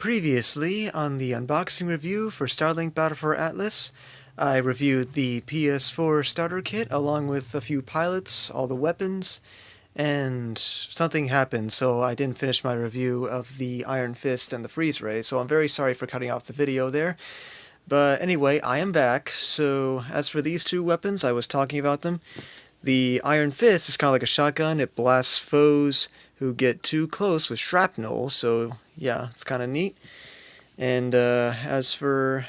Previously, on the unboxing review for Starlink Battle for Atlas, I reviewed the PS4 starter kit along with a few pilots, all the weapons, and something happened, so I didn't finish my review of the Iron Fist and the Freeze Ray, so I'm very sorry for cutting off the video there. But anyway, I am back, so as for these two weapons, I was talking about them. The Iron Fist is kind of like a shotgun. It blasts foes who get too close with shrapnel, so yeah, it's kind of neat. And as for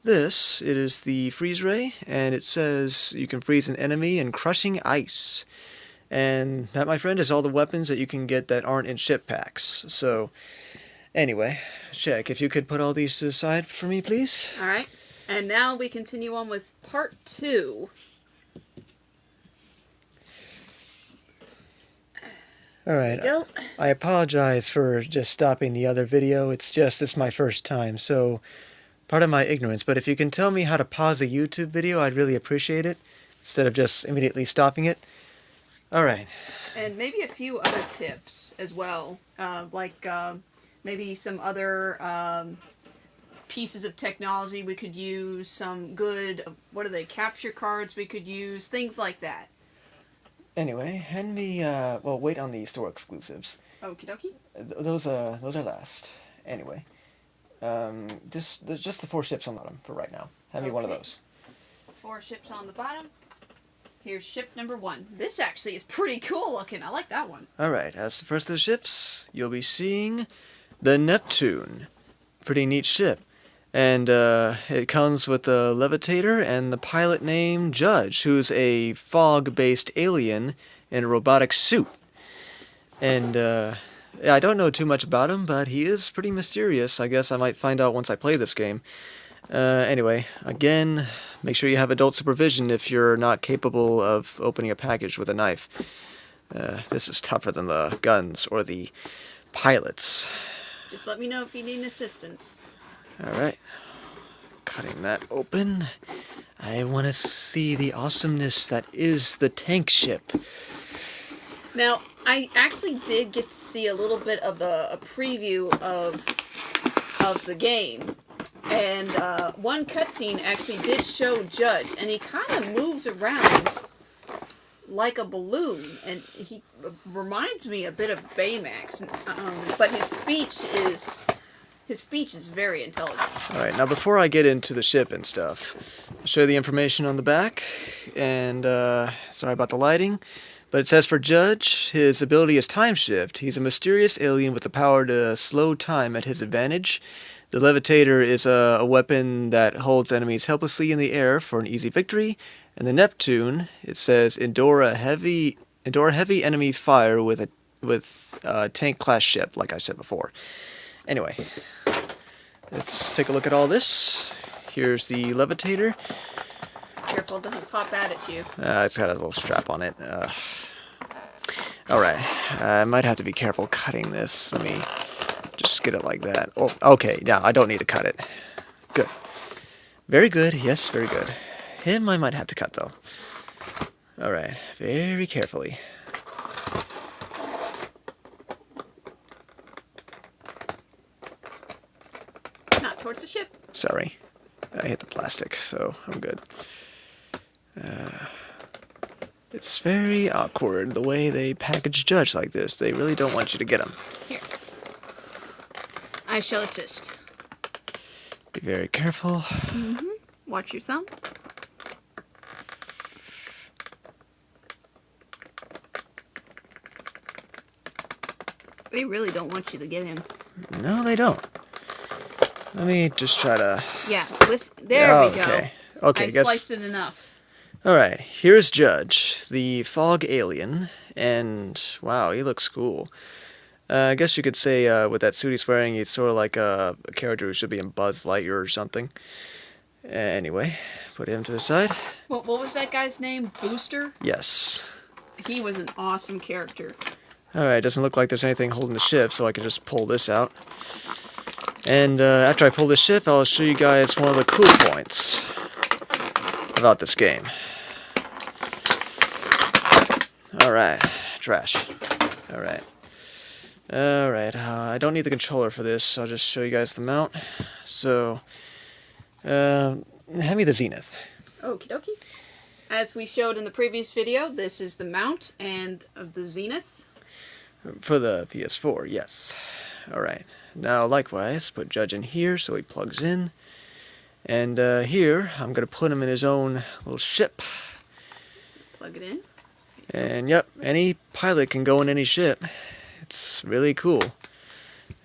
this, it is the Freeze Ray, and it says you can freeze an enemy in crushing ice. And that, my friend, is all the weapons that you can get that aren't in ship packs. So, anyway, check. If you could put all these to the side for me, please. Alright, and now we continue on with part 2. Alright, I apologize for just stopping the other video. It's my first time, so part of my ignorance. But if you can tell me how to pause a YouTube video, I'd really appreciate it, instead of just immediately stopping it. Alright. And maybe a few other tips as well, maybe some other pieces of technology we could use, some good, capture cards we could use, things like that. Anyway, hand me, well, wait on the store exclusives. Okie dokie. Those are last. Anyway, just the 4 ships on the bottom for right now. Hand me one of those. 4 ships on the bottom. Here's ship number 1. This actually is pretty cool looking. I like that one. Alright, as the first of the ships, you'll be seeing the Neptune. Pretty neat ship. And it comes with the levitator and the pilot named Judge, who's a fog-based alien in a robotic suit. And I don't know too much about him, but he is pretty mysterious. I guess I might find out once I play this game. Anyway, again, make sure you have adult supervision if you're not capable of opening a package with a knife. This is tougher than the guns or the pilots. Just let me know if you need assistance. Alright, cutting that open. I want to see the awesomeness that is the tank ship. Now, I actually did get to see a little bit of a preview of the game. And one cutscene actually did show Judge, and he kind of moves around like a balloon, and he reminds me a bit of Baymax, but his speech is very intelligent. Alright, now before I get into the ship and stuff, I'll show you the information on the back, and sorry about the lighting, but it says for Judge, his ability is time shift. He's a mysterious alien with the power to slow time at his advantage. The levitator is a weapon that holds enemies helplessly in the air for an easy victory, and the Neptune, it says endure heavy enemy fire with a tank class ship, like I said before. Anyway, let's take a look at all this. Here's the levitator. Careful, it doesn't pop out at you. It's got a little strap on it. Alright, I might have to be careful cutting this. Let me just get it like that. Oh, okay, now I don't need to cut it. Good. Very good, yes, very good. Him I might have to cut, though. Alright, very carefully. Not towards the ship. Sorry. I hit the plastic, so I'm good. It's very awkward the way they package Judge like this. They really don't want you to get him. Here. I shall assist. Be very careful. Mm-hmm. Watch your thumb. They really don't want you to get him. No, they don't. Let me just try to... Yeah, lift. There we go. Okay, I sliced it enough. Alright, here's Judge, the fog alien, and wow, he looks cool. I guess you could say with that suit he's wearing, he's sort of like a character who should be in Buzz Lightyear or something. Anyway, put him to the side. What was that guy's name? Booster? Yes. He was an awesome character. Alright, doesn't look like there's anything holding the ship, so I can just pull this out. And after I pull this ship, I'll show you guys one of the cool points about this game. Alright, trash. Alright. Alright, I don't need the controller for this, so I'll just show you guys the mount. So, hand me the Zenith. Okie dokie. As we showed in the previous video, this is the mount and the Zenith. For the PS4, yes. Alright, now likewise, put Judge in here so he plugs in. And here, I'm going to put him in his own little ship. Plug it in. And yep, any pilot can go in any ship. It's really cool.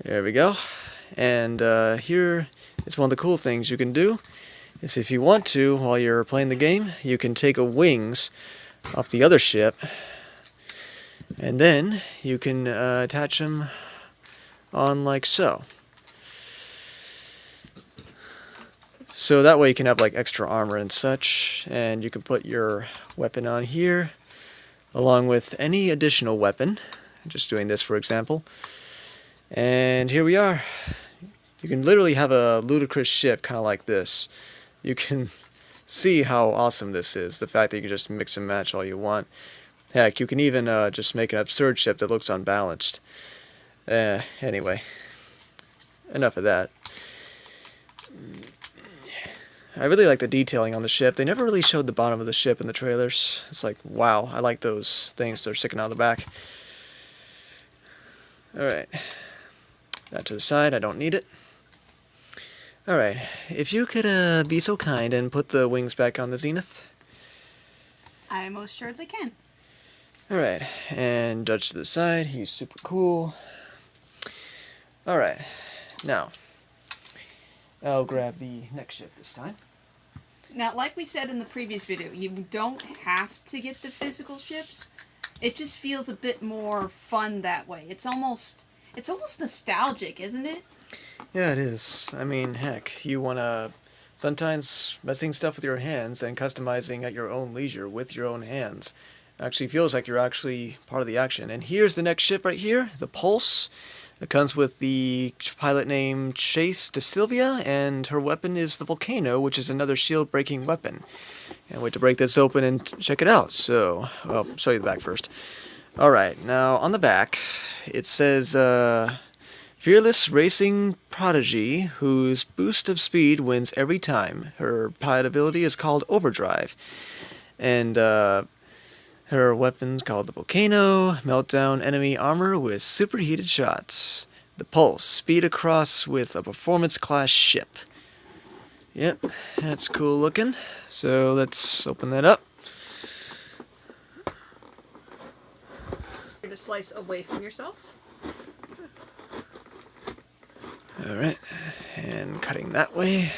There we go. And here is one of the cool things you can do. Is if you want to, while you're playing the game, you can take a wings off the other ship. And then you can attach them on like so. So that way you can have like extra armor and such, and you can put your weapon on here along with any additional weapon. Just doing this for example. And here we are. You can literally have a ludicrous ship kind of like this. You can see how awesome this is, the fact that you can just mix and match all you want. Heck, you can even just make an absurd ship that looks unbalanced. Anyway, enough of that. I really like the detailing on the ship. They never really showed the bottom of the ship in the trailers. It's like, wow, I like those things that are sticking out the back. Alright, that to the side, I don't need it. Alright, if you could be so kind and put the wings back on the Zenith. I most assuredly can. Alright, and Judge to the side, he's super cool. Alright, now, I'll grab the next ship this time. Now, like we said in the previous video, you don't have to get the physical ships. It just feels a bit more fun that way. It's almost nostalgic, isn't it? Yeah, it is. I mean, heck, you wanna sometimes messing stuff with your hands and customizing at your own leisure with your own hands actually feels like you're actually part of the action. And here's the next ship right here, the Pulse. It comes with the pilot named Chase de Silvia, and her weapon is the Volcano, which is another shield-breaking weapon. Can't wait to break this open and check it out. So, I'll show you the back first. Alright, now on the back, it says, Fearless Racing Prodigy, whose boost of speed wins every time. Her pilot ability is called Overdrive. And, her weapon's called the Volcano, melt down enemy armor with superheated shots. The Pulse, speed across with a performance class ship. Yep, that's cool looking. So let's open that up. You're to slice away from yourself. Alright, and cutting that way.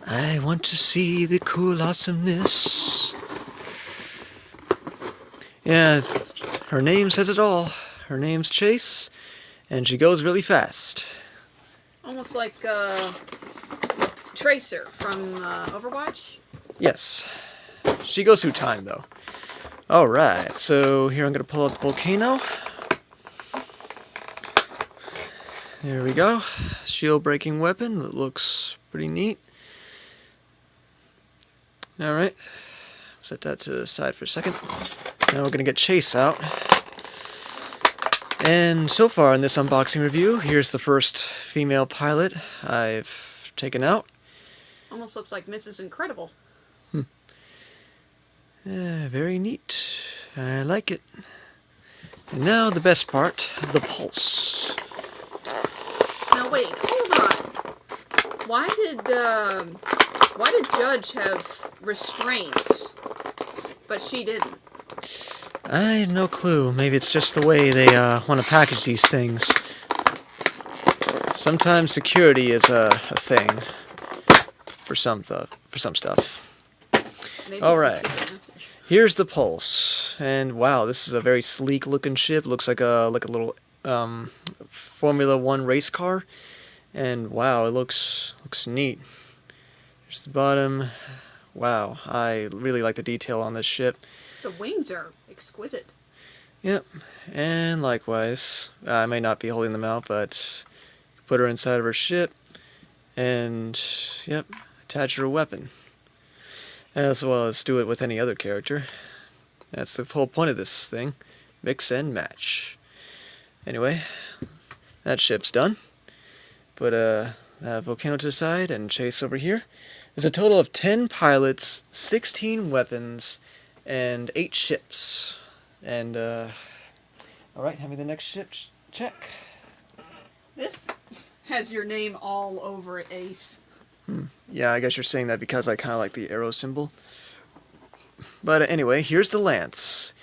I want to see the cool awesomeness. Yeah, her name says it all. Her name's Chase, and she goes really fast. Almost like Tracer from Overwatch. Yes. She goes through time, though. Alright, so here I'm going to pull out the Volcano. There we go. Shield-breaking weapon. That looks pretty neat. Alright. Set that to the side for a second. Now we're going to get Chase out. And so far in this unboxing review, here's the first female pilot I've taken out. Almost looks like Mrs. Incredible. Very neat. I like it. And now the best part, the Pulse. Now wait, hold on. Why did Judge have restraints, but she didn't? I have no clue. Maybe it's just the way they want to package these things. Sometimes security is a thing for some stuff. Maybe All it's a right. secret message. Here's the Pulse, and wow, this is a very sleek-looking ship. Looks like a little Formula One race car, and wow, it looks neat. Here's the bottom. Wow, I really like the detail on this ship. The wings are exquisite. Yep, and likewise, I may not be holding them out, but put her inside of her ship, and yep, attach her weapon. As well as do it with any other character. That's the whole point of this thing. Mix and match. Anyway, that ship's done. Put a volcano to the side and chase over here. There's a total of 10 pilots, 16 weapons, and 8 ships. And, alright, hand me the next ship. Check. This has your name all over it, Ace. Yeah, I guess you're saying that because I kind of like the arrow symbol. But anyway, here's the lance.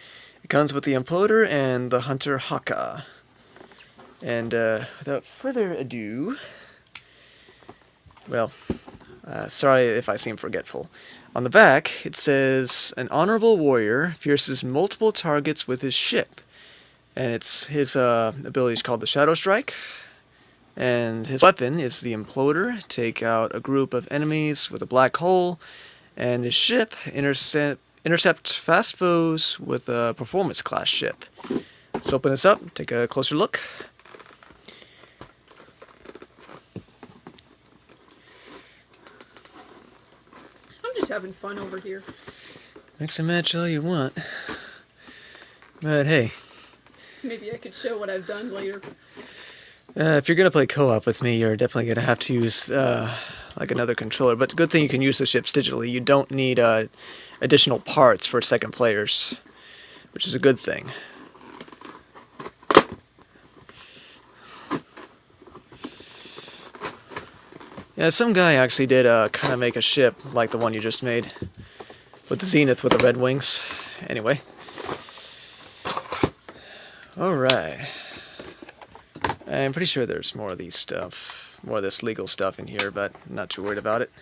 It comes with the imploder and the hunter haka. And without further ado, well, sorry if I seem forgetful. On the back, it says, an honorable warrior pierces multiple targets with his ship. And his ability is called the Shadow Strike. And his weapon is the imploder. Take out a group of enemies with a black hole. And his ship, intercept fast foes with a performance class ship. Let's open this up, take a closer look. I'm just having fun over here. Mix and match all you want. But hey, Maybe I could show what I've done later. if you're going to play co-op with me, you're definitely going to have to use like another controller. But good thing you can use the ships digitally. You don't need additional parts for second players, which is a good thing. Yeah, some guy actually did kind of make a ship like the one you just made, with the Zenith with the red wings. Anyway. Alright. I'm pretty sure there's more of these stuff, more of this legal stuff in here, but I'm not too worried about it.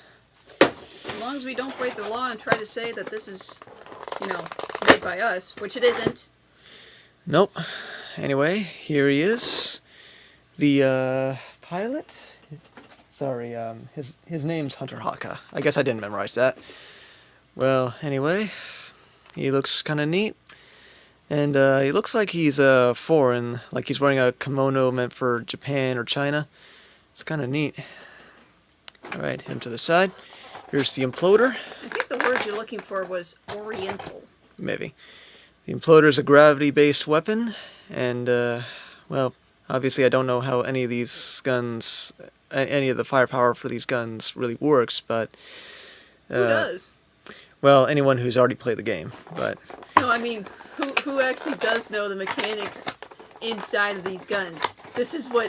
As long as we don't break the law and try to say that this is, made by us, which it isn't. Nope. Anyway, here he is. The pilot? Sorry, his name's Hunter Haka. I guess I didn't memorize that. Well, anyway, he looks kind of neat. And he looks like he's foreign, like he's wearing a kimono meant for Japan or China. It's kind of neat. Alright, him to the side. Here's the imploder. I think the word you're looking for was oriental. Maybe. The imploder is a gravity-based weapon, and, well, obviously I don't know how any of these guns, any of the firepower for these guns really works, but... Who does? Well, anyone who's already played the game, but... No, I mean, who actually does know the mechanics inside of these guns? This is why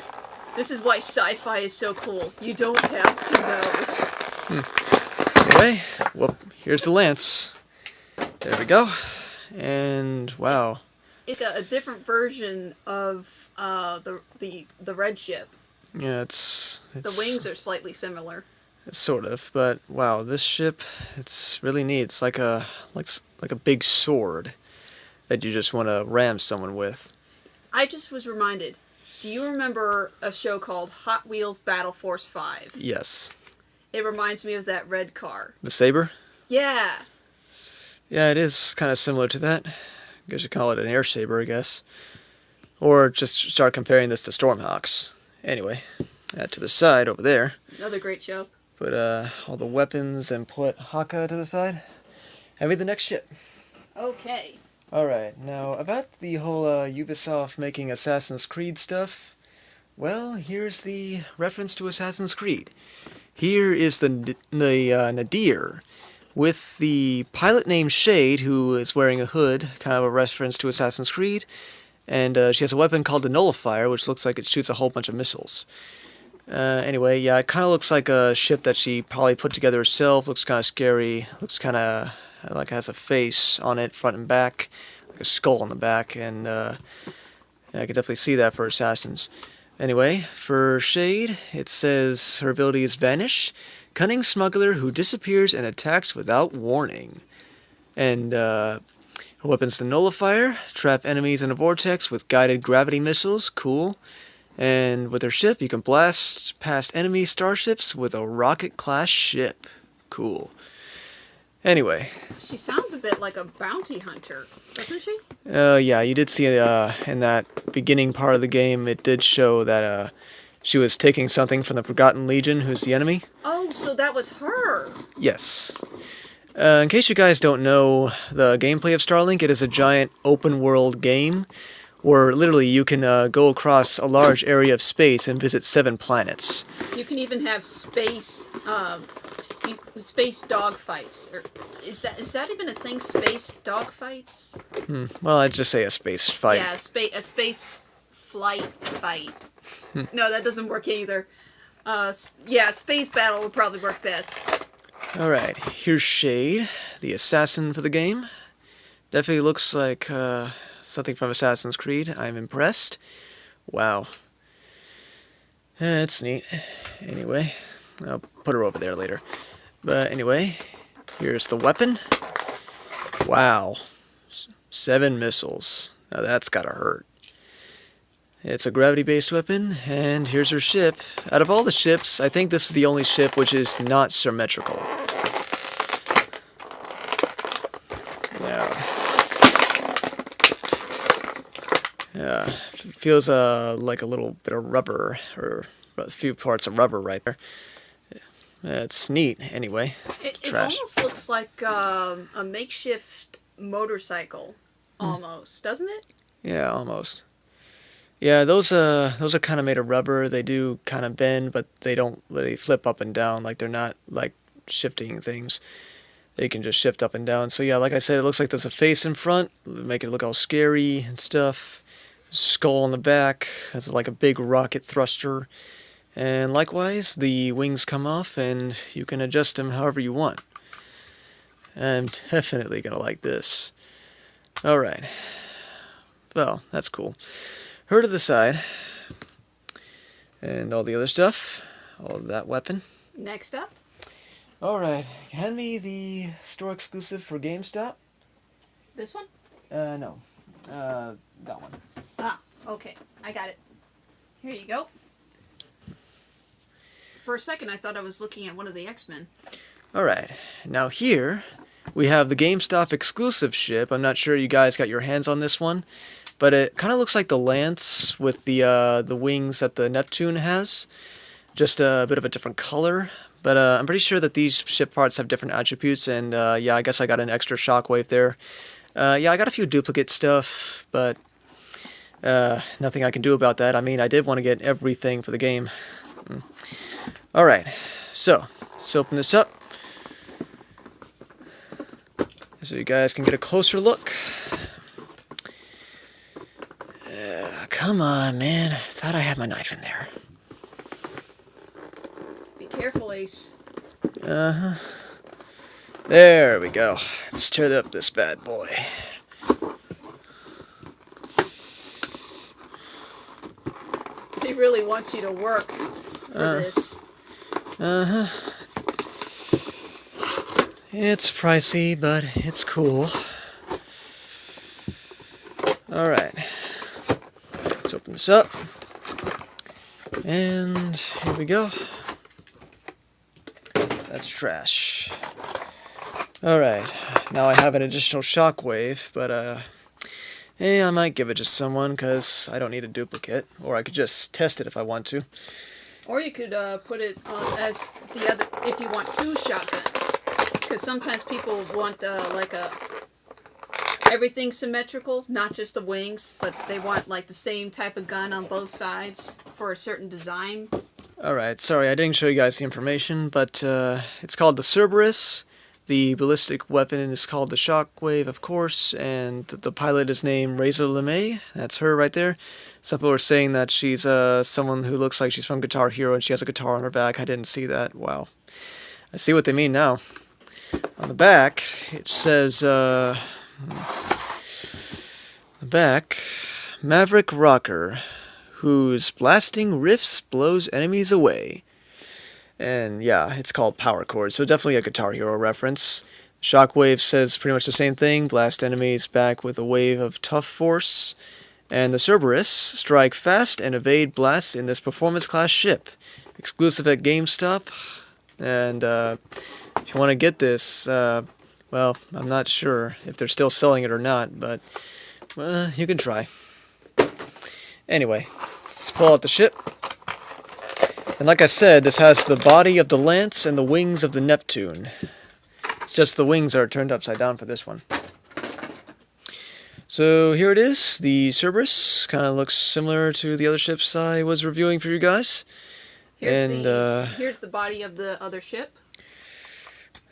sci-fi is so cool. You don't have to know. Anyway, well, here's the lance. There we go. And, wow. It's a different version of the red ship. Yeah, it's The wings are slightly similar. sort of, but wow, this ship, it's really neat. It's like a big sword that you just want to ram someone with. I just was reminded. Do you remember a show called Hot Wheels Battle Force 5? Yes. It reminds me of that red car. The saber? Yeah. Yeah, it is kind of similar to that. I guess you call it an air saber, I guess. Or just start comparing this to Stormhawks. Anyway, to the side over there. Another great show. Put all the weapons and put Haka to the side. Have me the next ship. Okay. Alright, now about the whole Ubisoft making Assassin's Creed stuff, well, here's the reference to Assassin's Creed. Here is the Nadir, with the pilot named Shade, who is wearing a hood, kind of a reference to Assassin's Creed, and she has a weapon called the Nullifier, which looks like it shoots a whole bunch of missiles. Anyway, yeah, it kind of looks like a ship that she probably put together herself, looks kind of scary, looks kind of like it has a face on it, front and back, like a skull on the back, and yeah, I could definitely see that for assassins. Anyway, for Shade, it says her ability is Vanish, cunning smuggler who disappears and attacks without warning. And her weapon's the Nullifier, trap enemies in a vortex with guided gravity missiles, cool. And with her ship, you can blast past enemy starships with a rocket-class ship, cool. Anyway. She sounds a bit like a bounty hunter, doesn't she? Yeah, you did see in that beginning part of the game, it did show that she was taking something from the Forgotten Legion, who's the enemy. Oh, so that was her. Yes. In case you guys don't know the gameplay of Starlink, it is a giant open-world game where literally you can go across a large area of space and visit 7 planets. You can even have space dogfights. Or is that even a thing? Space dogfights? Well, I'd just say a space fight. Yeah, a space flight fight. No, that doesn't work either. Yeah, space battle would probably work best. Alright, here's Shade, the assassin for the game. Definitely looks like something from Assassin's Creed. I'm impressed. Wow. That's neat. Anyway, I'll put her over there later. But anyway, here's the weapon. Wow. 7 missiles. Now that's gotta hurt. It's a gravity-based weapon, and here's her ship. Out of all the ships, I think this is the only ship which is not symmetrical. Yeah, feels like a little bit of rubber, or a few parts of rubber right there. It's neat, anyway. It almost looks like a makeshift motorcycle, almost, doesn't it? Yeah, almost. Yeah, those are kind of made of rubber. They do kind of bend, but they don't really flip up and down. Like, they're not like shifting things. They can just shift up and down. So yeah, like I said, it looks like there's a face in front, make it look all scary and stuff. Skull on the back, has like a big rocket thruster. And likewise, the wings come off and you can adjust them however you want. I'm definitely gonna like this. Alright. Well, that's cool. Her to the side. And all the other stuff. All of that weapon. Next up. Alright. Hand me the store exclusive for GameStop. This one? No. That one. Ah, okay. I got it. Here you go. For a second, I thought I was looking at one of the X-Men. Alright. Now here, we have the GameStop exclusive ship. I'm not sure you guys got your hands on this one. But it kind of looks like the Lance with the wings that the Neptune has. Just a bit of a different color. But I'm pretty sure that these ship parts have different attributes. And yeah, I guess I got an extra shockwave there. Yeah, I got a few duplicate stuff, but nothing I can do about that. I mean, I did want to get everything for the game. Alright, so let's open this up. So you guys can get a closer look. Come on, man. I thought I had my knife in there. Be careful, Ace. Uh-huh. There we go. Let's tear up this bad boy. They really want you to work for this. Uh-huh. It's pricey, but it's cool. Alright. Let's open this up. And here we go. That's trash. Alright. Now I have an additional shockwave, but hey, I might give it to someone because I don't need a duplicate. Or I could just test it if I want to. Or you could put it on as the other, if you want 2 shotguns. Because sometimes people want like everything symmetrical, not just the wings, but they want like the same type of gun on both sides for a certain design. Alright, sorry I didn't show you guys the information, but it's called the Cerberus. The ballistic weapon is called the Shockwave, of course, and the pilot is named Razor LeMay. That's her right there. Some people are saying that she's someone who looks like she's from Guitar Hero and she has a guitar on her back. I didn't see that. Wow. I see what they mean now. On the back, it says, the back, Maverick Rocker, whose blasting riffs blows enemies away. And yeah, it's called Power Chord, so definitely a Guitar Hero reference. Shockwave says pretty much the same thing, blast enemies back with a wave of tough force. And the Cerberus, strike fast and evade blasts in this performance class ship. Exclusive at GameStop. And if you want to get this, well, I'm not sure if they're still selling it or not, but you can try. Anyway, let's pull out the ship. And like I said, this has the body of the Lance and the wings of the Neptune. It's just the wings are turned upside down for this one. So here it is, the Cerberus. Kind of looks similar to the other ships I was reviewing for you guys. Here's And, here's the body of the other ship.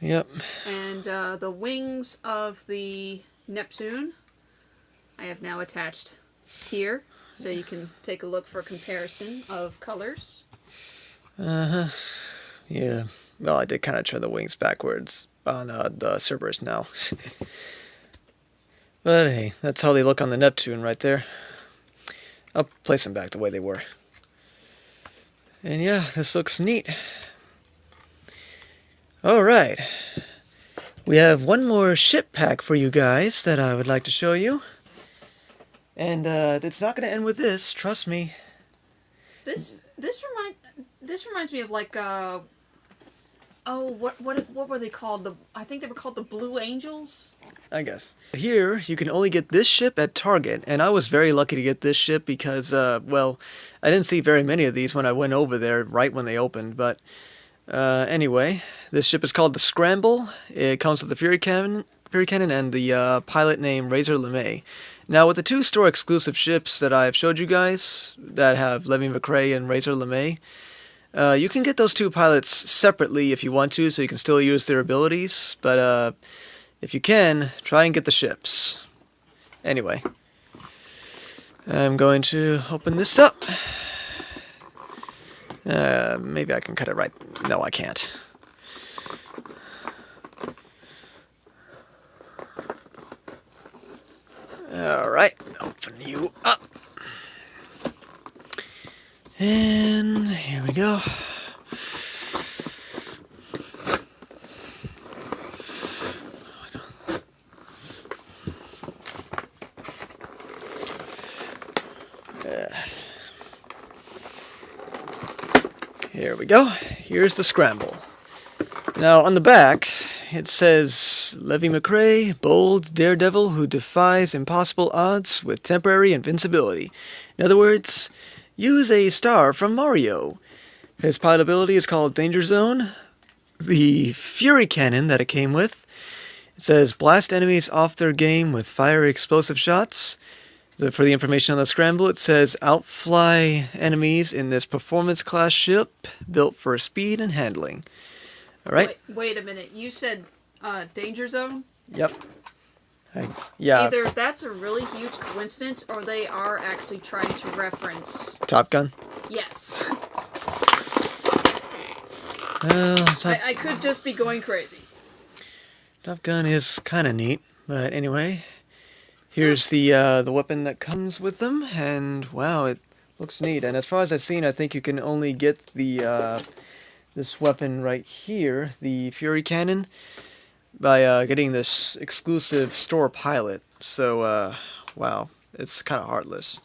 Yep. And the wings of the Neptune I have now attached here, so you can take a look for comparison of colors. Uh-huh. Yeah. Well, I did kind of turn the wings backwards on the Cerberus now. But hey, that's how they look on the Neptune right there. I'll place them back the way they were. And yeah, this looks neat. Alright. We have one more ship pack for you guys that I would like to show you. And it's not going to end with this, trust me. This reminds me of like what were they called? I think they were called the Blue Angels. I guess. Here, you can only get this ship at Target, and I was very lucky to get this ship because, well, I didn't see very many of these when I went over there right when they opened, but anyway, this ship is called the Scramble. It comes with the Fury Cannon and the pilot named Razor LeMay. Now, with the two store exclusive ships that I've showed you guys that have Levy McRae and Razor LeMay, you can get those two pilots separately if you want to, so you can still use their abilities, but if you can, try and get the ships. Anyway, I'm going to open this up. Maybe I can cut it right. No, I can't. Alright, open you up. And here we go. Here we go. Here's the Scramble. Now, on the back, it says, Levy McRae, bold daredevil who defies impossible odds with temporary invincibility. In other words, use a star from Mario. His pilot ability is called Danger Zone. The Fury Cannon that it came with, it says, blast enemies off their game with fiery explosive shots. For the information on the Scramble, it says, outfly enemies in this performance class ship built for speed and handling. Alright? Wait a minute. You said Danger Zone? Yep. Yeah. Either that's a really huge coincidence or they are actually trying to reference Top Gun? Yes. Well, I could just be going crazy. Top Gun is kind of neat, but anyway, here's the weapon that comes with them, and wow, it looks neat. And as far as I've seen, I think you can only get the this weapon right here, the Fury Cannon, by getting this exclusive store pilot. So, wow, it's kind of heartless.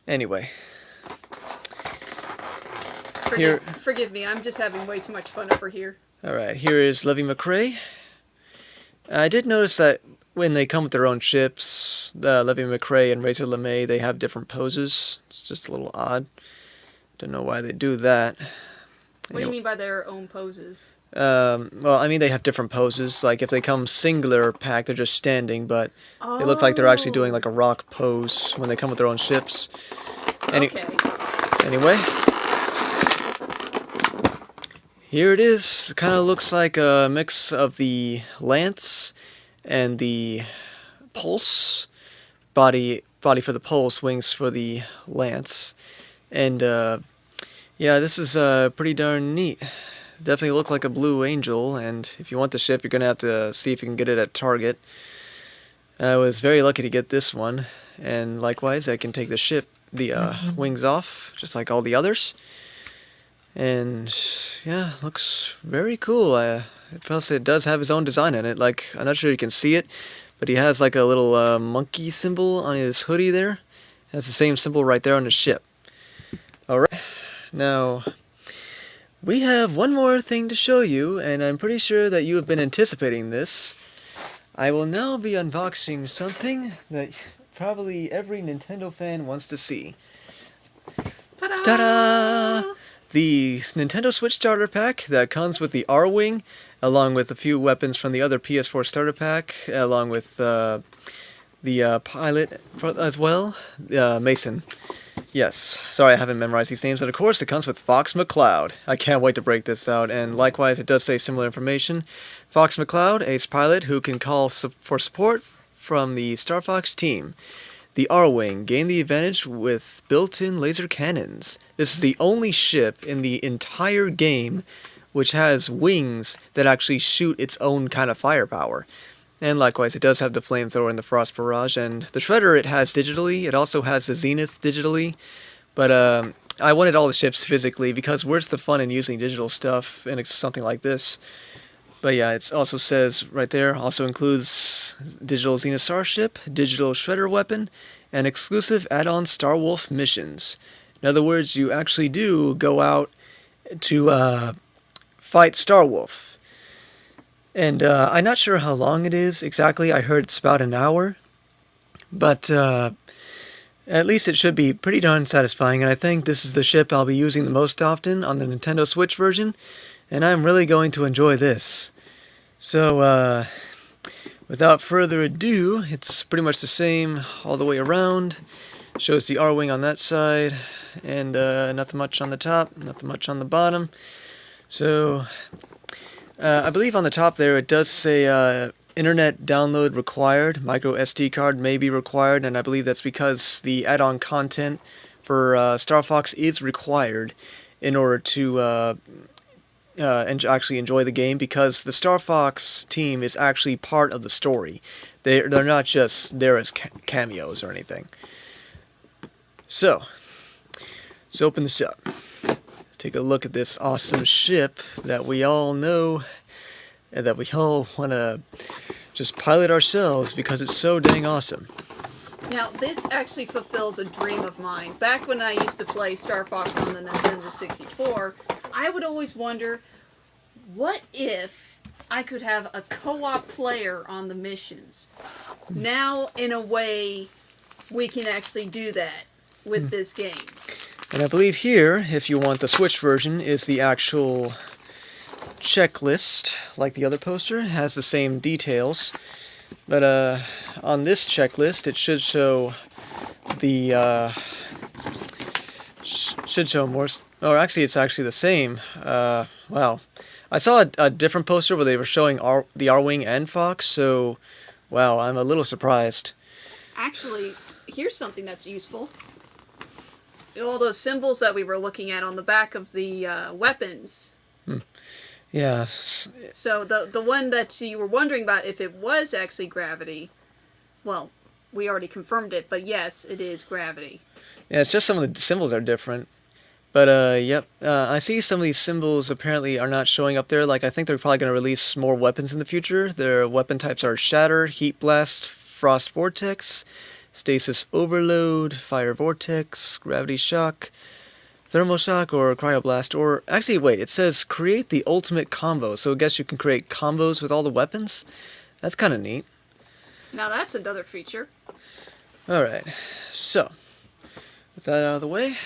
Anyway. Forgive me, I'm just having way too much fun over here. Alright, here is Levy McRae. I did notice that when they come with their own ships, Levy McRae and Razor LeMay, they have different poses. It's just a little odd. Don't know why they do that. What do you mean by their own poses? Well, I mean they have different poses. Like if they come singular pack, they're just standing, but they look like they're actually doing like a rock pose when they come with their own ships. Okay. Anyway, here it is. Kind of looks like a mix of the Lance and the Pulse. Body for the Pulse, wings for the Lance. And yeah, this is pretty darn neat. Definitely look like a Blue Angel, and if you want the ship, you're going to have to see if you can get it at Target. I was very lucky to get this one, and likewise, I can take the wings off, just like all the others. And yeah, looks very cool. Plus, it does have his own design in it. Like, I'm not sure you can see it, but he has like a little monkey symbol on his hoodie there. It has the same symbol right there on the ship. Alright, now we have one more thing to show you, and I'm pretty sure that you have been anticipating this. I will now be unboxing something that probably every Nintendo fan wants to see. Ta-da! Ta-da! the Nintendo Switch Starter Pack that comes with the R-Wing, along with a few weapons from the other PS4 Starter Pack, along with the pilot as well, Mason. Yes, sorry I haven't memorized these names, and of course it comes with Fox McCloud. I can't wait to break this out, and likewise it does say similar information. Fox McCloud, ace pilot who can call for support from the Star Fox team. The R-Wing gained the advantage with built-in laser cannons. This is the only ship in the entire game which has wings that actually shoot its own kind of firepower. And likewise, it does have the flamethrower and the frost barrage, and the shredder it has digitally. It also has the zenith digitally, but I wanted all the ships physically because where's the fun in using digital stuff in something like this? But yeah, it also says right there, also includes digital Zenith Starship, digital Shredder weapon, and exclusive add-on Star Wolf missions. In other words, you actually do go out to fight Star Wolf. And I'm not sure how long it is exactly. I heard it's about an hour. But at least it should be pretty darn satisfying. And I think this is the ship I'll be using the most often on the Nintendo Switch version. And I'm really going to enjoy this. So, without further ado, it's pretty much the same all the way around. Shows the R-Wing on that side, and nothing much on the top, nothing much on the bottom. So, I believe on the top there it does say internet download required, micro SD card may be required, and I believe that's because the add-on content for Star Fox is required in order to and actually enjoy the game, because the Star Fox team is actually part of the story. They're not just there as cameos or anything. So, let's open this up. Take a look at this awesome ship that we all know and that we all want to just pilot ourselves because it's so dang awesome. Now, this actually fulfills a dream of mine. Back when I used to play Star Fox on the Nintendo 64, I would always wonder, what if I could have a co-op player on the missions? Now, in a way, we can actually do that with this game. And I believe here, if you want the Switch version, is the actual checklist, like the other poster. It has the same details. But on this checklist, it should show the should show more. Or actually, it's actually the same. Wow, I saw a different poster where they were showing the R-Wing and Fox. So, wow, I'm a little surprised. Actually, here's something that's useful. All those symbols that we were looking at on the back of the weapons. Yeah. So the one that you were wondering about if it was actually gravity, well, we already confirmed it, but yes, it is gravity. Yeah, it's just some of the symbols are different. But, yep, I see some of these symbols apparently are not showing up there. Like, I think they're probably going to release more weapons in the future. Their weapon types are Shatter, Heat Blast, Frost Vortex, Stasis Overload, Fire Vortex, Gravity Shock, Thermal Shock, or Cryoblast. Or, actually, wait, it says create the ultimate combo. So I guess you can create combos with all the weapons? That's kind of neat. Now that's another feature. Alright, so, with that out of the way,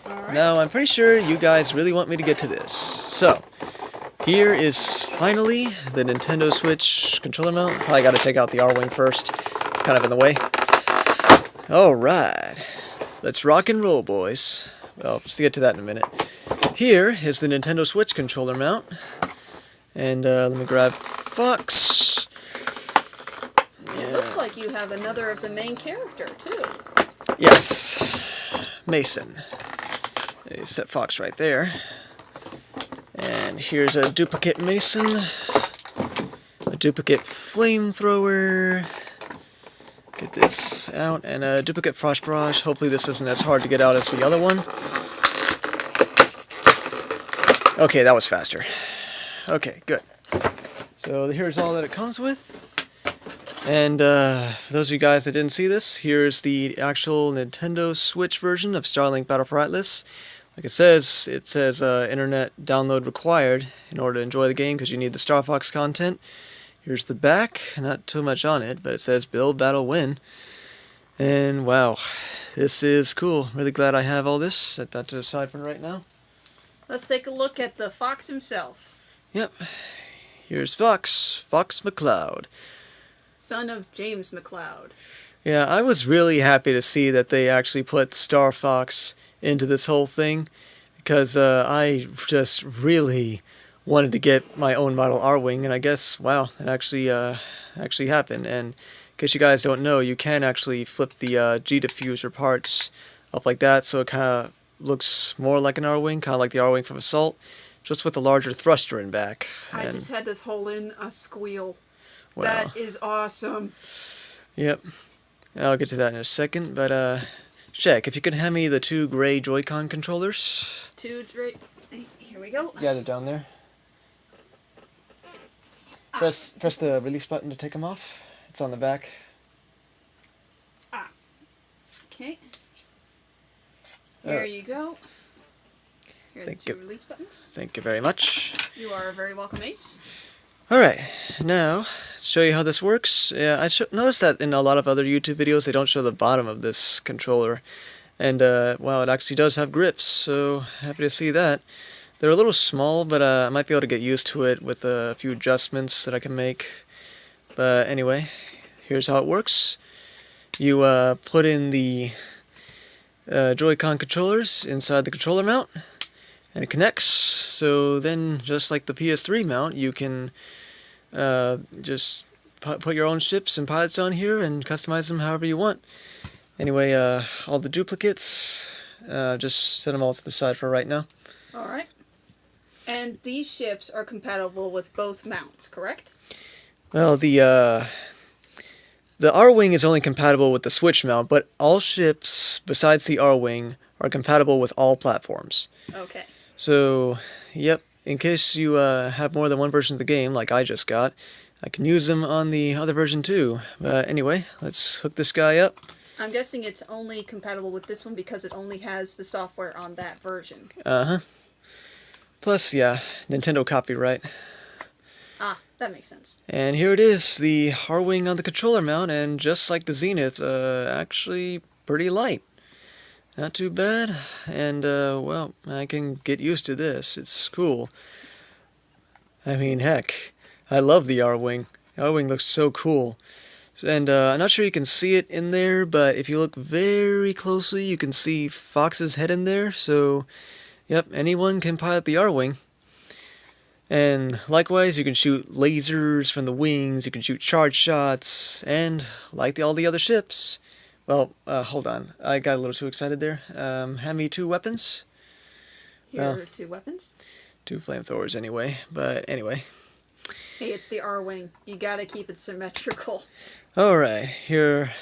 Alright. now I'm pretty sure you guys really want me to get to this. So, here is finally the Nintendo Switch controller mount. Probably got to take out the R-Wing first. It's kind of in the way. Alright, let's rock and roll, boys. Well, let's get to that in a minute. Here is the Nintendo Switch controller mount. And let me grab Fox. It looks like you have another of the main character, too. Yes, Mason. Set Fox right there. And here's a duplicate Mason. A duplicate flamethrower. Get this out. And a duplicate frost barrage. Hopefully this isn't as hard to get out as the other one. Okay, that was faster. Okay, good. So here's all that it comes with. And for those of you guys that didn't see this, here's the actual Nintendo Switch version of Starlink Battle for Atlas. Like it says internet download required in order to enjoy the game because you need the Star Fox content. Here's the back, not too much on it, but it says build, battle, win. And wow, this is cool. Really glad I have all this. Set that to the side for right now. let's take a look at the Fox himself. Yep. Here's Fox McCloud. Son of James McCloud. Yeah, I was really happy to see that they actually put Star Fox into this whole thing, because I just really wanted to get my own model R-Wing, and I guess, wow, it actually happened. And in case you guys don't know, you can actually flip the G-diffuser parts up like that, so it kind of looks more like an R-Wing, kind of like the R-Wing from Assault, just with a larger thruster in back. I just had to hold in a squeal. Wow. That is awesome. Yep. I'll get to that in a second, but check, if you could hand me the 2 gray Joy-Con controllers. Here we go. Yeah, they're down there. Press the release button to take them off. It's on the back. Okay. Here you go. Here are the Thank 2 you. release buttons. Thank you very much. You are very welcome, Ace. Alright, now, show you how this works. Yeah, I noticed that in a lot of other YouTube videos, they don't show the bottom of this controller. And, well, it actually does have grips, so happy to see that. They're a little small, but I might be able to get used to it with a few adjustments that I can make. But anyway, here's how it works. You put in the Joy-Con controllers inside the controller mount, and it connects. So then, just like the PS3 mount, you can just put your own ships and pilots on here and customize them however you want. Anyway, all the duplicates, just set them all to the side for right now. Alright. And these ships are compatible with both mounts, correct? Well, the R-Wing is only compatible with the Switch mount, but all ships besides the R-Wing are compatible with all platforms. Okay. So, yep, in case you have more than one version of the game, like I just got, I can use them on the other version too. But anyway, let's hook this guy up. I'm guessing it's only compatible with this one because it only has the software on that version. Uh-huh. Plus, yeah, Nintendo copyright. Ah, that makes sense. And here it is, the R-Wing on the controller mount, and just like the Zenith, actually pretty light. Not too bad, and, well, I can get used to this. It's cool. I mean, heck, I love the R-Wing. The R-Wing looks so cool. And, I'm not sure you can see it in there, but if you look very closely, you can see Fox's head in there, so, yep, anyone can pilot the R-Wing. And likewise, you can shoot lasers from the wings, you can shoot charge shots, and like all the other ships. Well, hold on. I got a little too excited there. Hand me 2 weapons. Here are 2 weapons. 2 flamethrowers anyway, but anyway. Hey, it's the R-Wing. You gotta keep it symmetrical. Alright, here,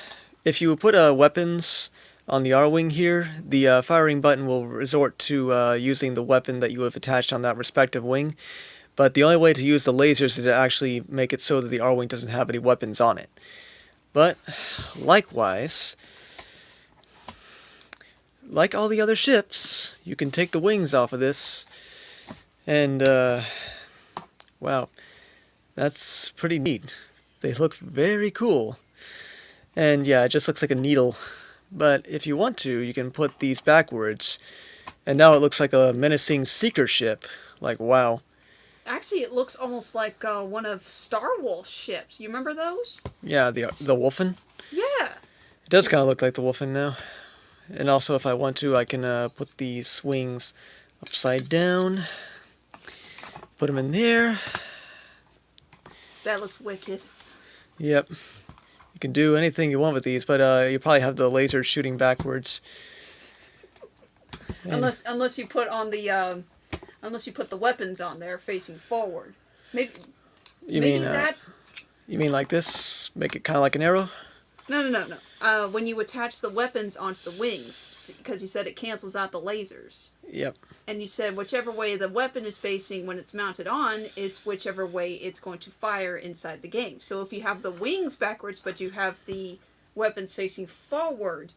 if you put weapons on the R-Wing here, the firing button will resort to using the weapon that you have attached on that respective wing. But the only way to use the lasers is to actually make it so that the R-Wing doesn't have any weapons on it. But, likewise, like all the other ships, you can take the wings off of this, and, wow, that's pretty neat. They look very cool. And yeah, it just looks like a needle. But if you want to, you can put these backwards, and now it looks like a menacing seeker ship. Like, wow. Actually, it looks almost like one of Star Wolf's ships. You remember those? Yeah, the Wolfen. Yeah. It does kind of look like the Wolfen now. And also, if I want to, I can put these wings upside down. Put them in there. That looks wicked. Yep. You can do anything you want with these, but you probably have the laser shooting backwards. And Unless you put on the unless you put the weapons on there facing forward. Maybe that's... You mean like this? Make it kind of like an arrow? No. When you attach the weapons onto the wings, because you said it cancels out the lasers. Yep. And you said whichever way the weapon is facing when it's mounted on is whichever way it's going to fire inside the game. So if you have the wings backwards, but you have the weapons facing forward,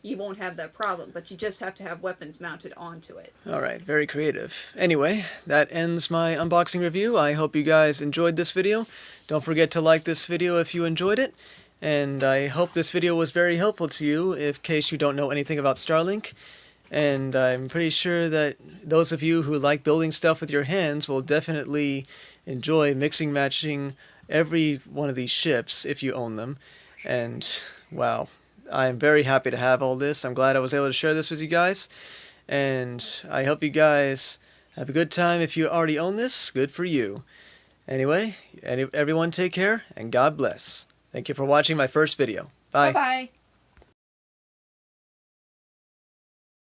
you won't have that problem. But you just have to have weapons mounted onto it. Alright, very creative. Anyway, that ends my unboxing review. I hope you guys enjoyed this video. Don't forget to like this video if you enjoyed it. And I hope this video was very helpful to you in case you don't know anything about Starlink. And I'm pretty sure that those of you who like building stuff with your hands will definitely enjoy mixing matching every one of these ships if you own them. And wow, I'm very happy to have all this. I'm glad I was able to share this with you guys. And I hope you guys have a good time. If you already own this, good for you. Anyway, everyone take care and God bless. Thank you for watching my first video. Bye Bye. bye.